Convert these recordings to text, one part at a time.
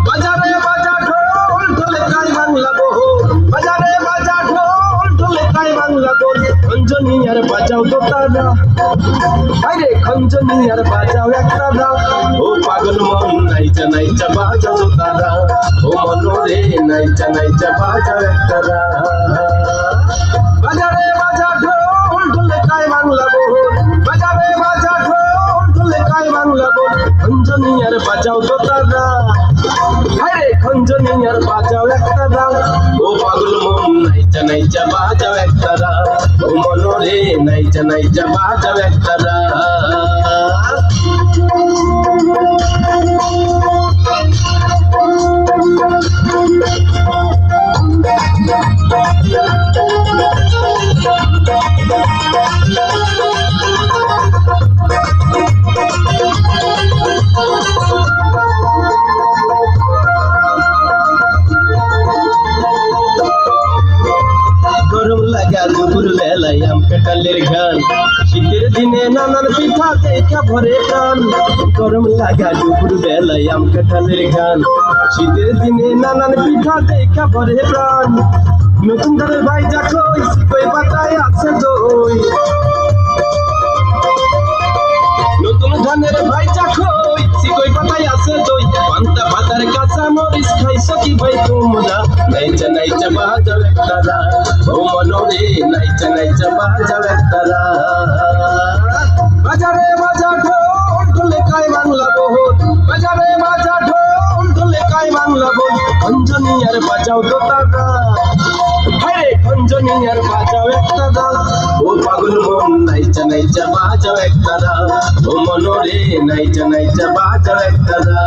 বাজারে বাজা ঢোল ঢোলে কাই বাংলা বহু, বাজারে বাজা ঢোল ঢোলে কাই বাংলা বোল। খঞ্জনি আর বাজাও দোতারা, আরে খঞ্জনি আর বাজাও একটা দা। ও পাগল মন নাইচা নাইচা বাজাও দোতারা, ও মনরে নাইচা নাইচা বাজাও একটা দা। বাজারে বাজা ঢোল ঢোলে কাই বাংলা বহু, বাজারে বাজা ঢোল ঢোলে কাই বাংলা বোল। খঞ্জনি আর বাজাও দোতারা, আরে খঞ্জনি আর বাজাও একটা দা। ও পাগল মন নাইচা নাইচা বাজাও একটা দা, ও মনরে নাইচা নাইচা বাজাও একটা দা। গরম লাগা দুপুর বেলায় আম কাঁঠালের গান, শীতের দিনে নানান পিঠা দেখা ভরে প্রাণ। গরম লাগা দুপুর বেলায় আম কাঁঠালের গান, শীতের দিনে নানান পিঠা দেখা ভরে প্রাণ। নতুন ধানের ভাই দেখো কই পাতায় আছে দই, নতুন ধানের ভাই দেখো কই পাতায় আছে দই। পান্তা ভাতার কাঁচা মরিচ খাইছো কি ভাই তোমরা, নাইচা নাইচা বাজাও একটা দা, ও মনরে নাইচা নাইচা বাজাও একটা দা। বাজারে বাজা ঢোল ঢোলে কাই বাংলা বহুল, বাজারে বাজা ঢোল ঢোলে কাই বাংলা বহুল। খঞ্জনি আর বাজাও দোতারা, আরে খঞ্জনি আর বাজাও একটা দা। ও পাগল মন নাইচা নাইচা বাজাও একটা দা, ও মনরে নাইচা নাইচা বাজাও একটা দা।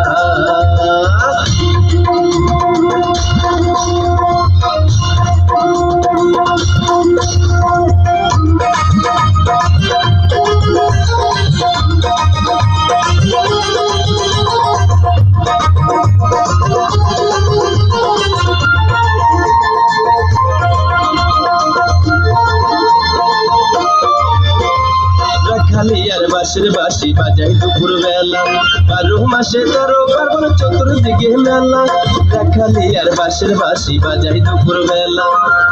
খালিয়ার বাঁশের বাঁশি বাজাই দুপুর বেলা, 12 মাসে 13 পার্বণ চতুর্দিকে মেলা। খালিয়ার বাঁশের বাঁশি বাজাই দুপুর বেলা,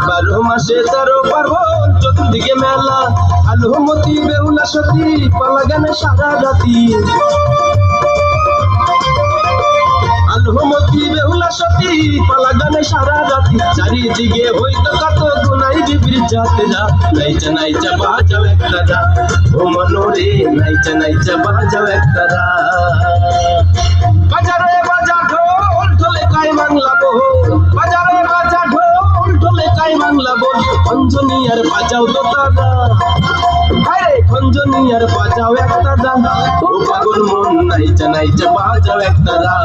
12 মাসে 13 পার্বণ চতুর্দিকে মেলা। আলুমতি বেহুলা সতী পালা গানে সারা রাতি, আলুমতি বেহুলা সতী পালা গানে সারা রাতি। চারিদিকে হইতো কত গুনাই বিবির যাত্রা, নাইচা নাইচা বাজাও একটা দা, ও মনরে নাইচা নাইচা বাজাও একটা দা। বাজারে বাজা ঢোল ঢোলে কাই বাংলা বহুল, বাজারে বাজা ঢোল ঢোলে কাই বাংলা বল। খঞ্জনি আর বাজাও দোতারা, আরে খঞ্জনি আর বাজাও একটা দা। ও পাগল মন নাইচা নাইচা বাজাও একটা দা,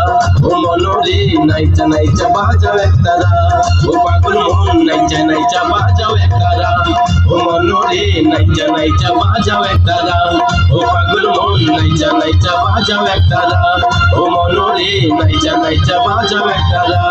ও মনরে নাইচা নাইচা বাজাও একটা দা। ও পাগল মন নাইচা নাইচা বাজাও একটা দা, ও মনরে নাইচা নাইচা বাজাও একটা দা। ও পাগল মন নাইচা নাইচা বাজাও একটা দা, ও মনরে নাইচা নাইচা বাজাও একটা দা।